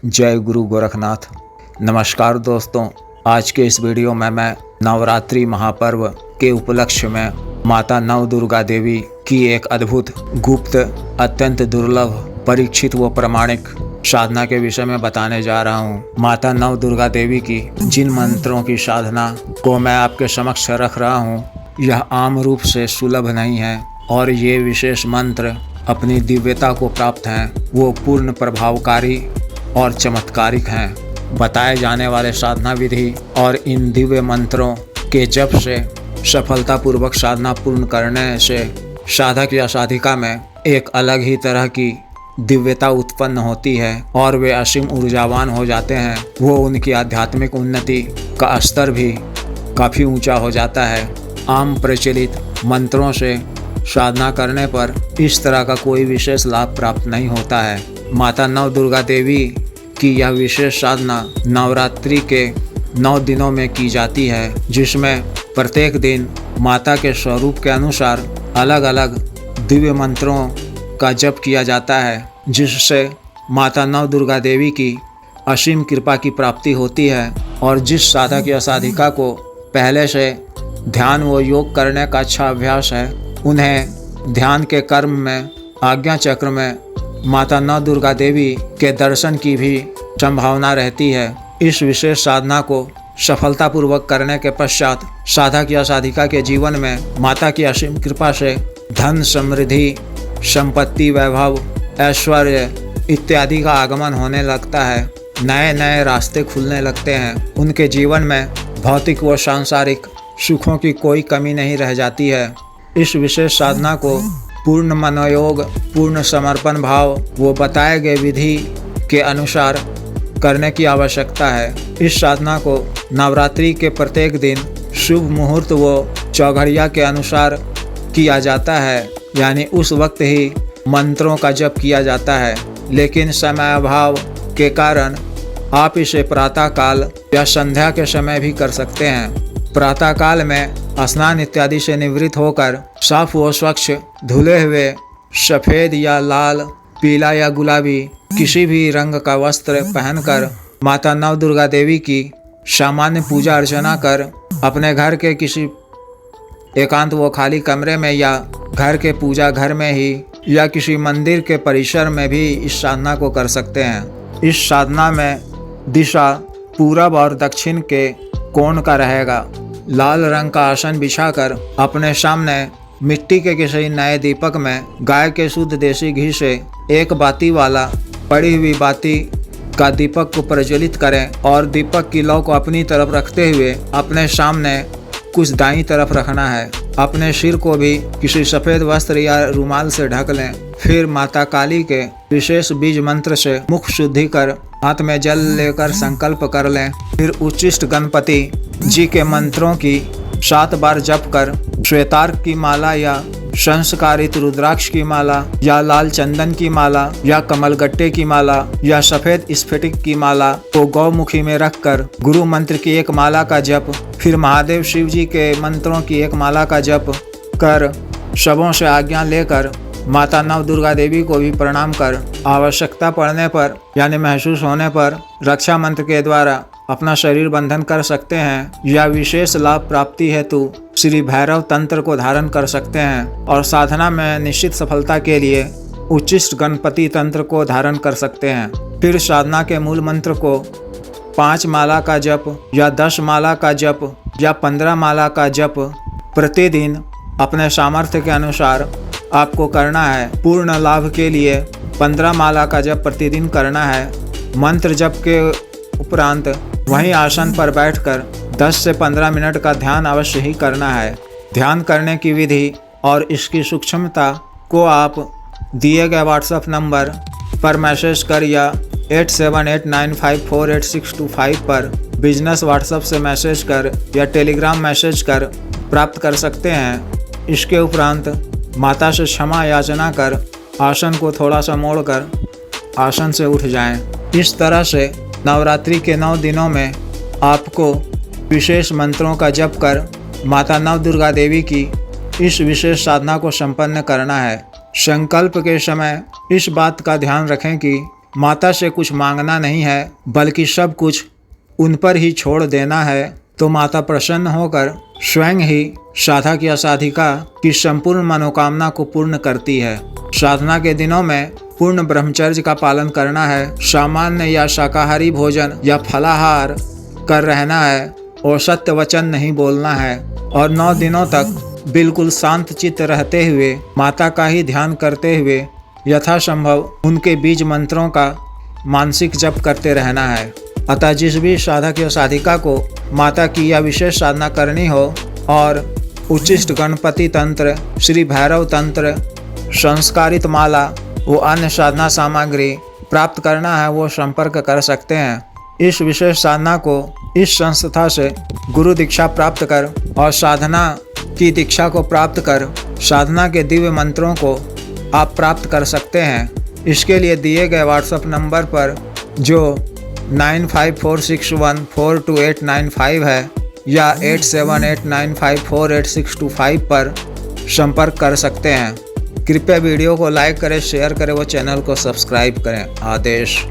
जय गुरु गोरखनाथ। नमस्कार दोस्तों, आज के इस वीडियो में मैं नवरात्रि महापर्व के उपलक्ष्य में माता नव दुर्गा देवी की एक अद्भुत, गुप्त, अत्यंत दुर्लभ, परीक्षित व प्रामाणिक साधना के विषय में बताने जा रहा हूँ। माता नव दुर्गा देवी की जिन मंत्रों की साधना को मैं आपके समक्ष रख रहा हूँ, यह आम रूप से सुलभ नहीं है और ये विशेष मंत्र अपनी दिव्यता को प्राप्त हैं। वो पूर्ण प्रभावकारी और चमत्कारिक हैं। बताए जाने वाले साधना विधि और इन दिव्य मंत्रों के जप से सफलतापूर्वक साधना पूर्ण करने से साधक या साधिका में एक अलग ही तरह की दिव्यता उत्पन्न होती है और वे असीम ऊर्जावान हो जाते हैं। वो उनकी आध्यात्मिक उन्नति का स्तर भी काफ़ी ऊंचा हो जाता है। आम प्रचलित मंत्रों से साधना करने पर इस तरह का कोई विशेष लाभ प्राप्त नहीं होता है। माता नव दुर्गा देवी की यह विशेष साधना नवरात्रि के 9 दिनों में की जाती है, जिसमें प्रत्येक दिन माता के स्वरूप के अनुसार अलग अलग दिव्य मंत्रों का जप किया जाता है, जिससे माता नव दुर्गा देवी की असीम कृपा की प्राप्ति होती है। और जिस साधक या साधिका को पहले से ध्यान व योग करने का अच्छा अभ्यास है, उन्हें ध्यान के कर्म में आज्ञा चक्र में माता नव दुर्गा देवी के दर्शन की भी संभावना रहती है। इस विशेष साधना को सफलतापूर्वक करने के पश्चात साधक या साधिका के जीवन में माता की असीम कृपा से धन, समृद्धि, संपत्ति, वैभव, ऐश्वर्य इत्यादि का आगमन होने लगता है। नए नए रास्ते खुलने लगते हैं। उनके जीवन में भौतिक व सांसारिक सुखों की कोई कमी नहीं रह जाती है। इस विशेष साधना को पूर्ण मनोयोग, पूर्ण समर्पण भाव वो बताए गए विधि के अनुसार करने की आवश्यकता है। इस साधना को नवरात्रि के प्रत्येक दिन शुभ मुहूर्त व चौघड़िया के अनुसार किया जाता है, यानी उस वक्त ही मंत्रों का जप किया जाता है। लेकिन समय अभाव के कारण आप इसे प्रातः काल या संध्या के समय भी कर सकते हैं। प्रातः काल में स्नान इत्यादि से निवृत्त होकर साफ व स्वच्छ धुले हुए सफ़ेद या लाल, पीला या गुलाबी किसी भी रंग का वस्त्र पहनकर माता नव दुर्गा देवी की सामान्य पूजा अर्चना कर अपने घर के किसी एकांत व खाली कमरे में या घर के पूजा घर में ही या किसी मंदिर के परिसर में भी इस साधना को कर सकते हैं। इस साधना में दिशा पूरब और दक्षिण के कोण का रहेगा। लाल रंग का आसन बिछाकर अपने सामने मिट्टी के किसी नए दीपक में गाय के शुद्ध देसी घी से एक बाती वाला पड़ी हुई बाती का दीपक को प्रज्वलित करें और दीपक की लौ को अपनी तरफ रखते हुए अपने सामने कुछ दाईं तरफ रखना है। अपने सिर को भी किसी सफ़ेद वस्त्र या रुमाल से ढक लें। फिर माता काली के विशेष बीज मंत्र से मुख शुद्धि कर हाथ में जल लेकर संकल्प कर लें। फिर उच्चिष्ट गणपति जी के मंत्रों की 7 बार जप कर श्वेतार्क की माला या संस्कारित रुद्राक्ष की माला या लाल चंदन की माला या कमलगट्टे की माला या सफ़ेद स्फटिक की माला को गौमुखी में रखकर गुरु मंत्र की एक माला का जप, फिर महादेव शिव जी के मंत्रों की एक माला का जप कर सबों से आज्ञा लेकर माता नव दुर्गा देवी को भी प्रणाम कर आवश्यकता पड़ने पर यानी महसूस होने पर रक्षा मंत्र के द्वारा अपना शरीर बंधन कर सकते हैं या विशेष लाभ प्राप्ति हेतु श्री भैरव तंत्र को धारण कर सकते हैं और साधना में निश्चित सफलता के लिए उच्चिष्ट गणपति तंत्र को धारण कर सकते हैं। फिर साधना के मूल मंत्र को 5 माला का जप या 10 माला का जप या 15 माला का जप प्रतिदिन अपने सामर्थ्य के अनुसार आपको करना है। पूर्ण लाभ के लिए 15 माला का जप प्रतिदिन करना है। मंत्र जप के उपरांत वहीं आसन पर बैठकर 10 से 15 मिनट का ध्यान अवश्य ही करना है। ध्यान करने की विधि और इसकी सूक्ष्मता को आप दिए गए व्हाट्सएप नंबर पर मैसेज कर या 8789548625 पर बिजनेस व्हाट्सएप से मैसेज कर या टेलीग्राम मैसेज कर प्राप्त कर सकते हैं। इसके उपरांत माता से क्षमा याचना कर आसन को थोड़ा सा मोड़कर आसन से उठ जाएं। इस तरह से नवरात्रि के 9 दिनों में आपको विशेष मंत्रों का जप कर माता नव दुर्गा देवी की इस विशेष साधना को संपन्न करना है। संकल्प के समय इस बात का ध्यान रखें कि माता से कुछ मांगना नहीं है बल्कि सब कुछ उन पर ही छोड़ देना है, तो माता प्रसन्न होकर स्वयं ही साधक या साधिका की संपूर्ण मनोकामना को पूर्ण करती है। साधना के दिनों में पूर्ण ब्रह्मचर्य का पालन करना है, सामान्य या शाकाहारी भोजन या फलाहार कर रहना है और सत्य वचन नहीं बोलना है और 9 दिनों तक बिल्कुल शांत चित्त रहते हुए माता का ही ध्यान करते हुए यथासंभव उनके बीज मंत्रों का मानसिक जप करते रहना है। अतः जिस भी साधक या साधिका को माता की यह विशेष साधना करनी हो और उच्चिष्ट गणपति तंत्र, श्री भैरव तंत्र, संस्कारित माला वो अन्य साधना सामग्री प्राप्त करना है, वो संपर्क कर सकते हैं। इस विशेष साधना को इस संस्था से गुरु दीक्षा प्राप्त कर और साधना की दीक्षा को प्राप्त कर साधना के दिव्य मंत्रों को आप प्राप्त कर सकते हैं। इसके लिए दिए गए व्हाट्सएप नंबर पर जो 9546142895 है या 8789548625 पर संपर्क कर सकते हैं। कृपया वीडियो को लाइक करें, शेयर करें व चैनल को सब्सक्राइब करें। आदेश।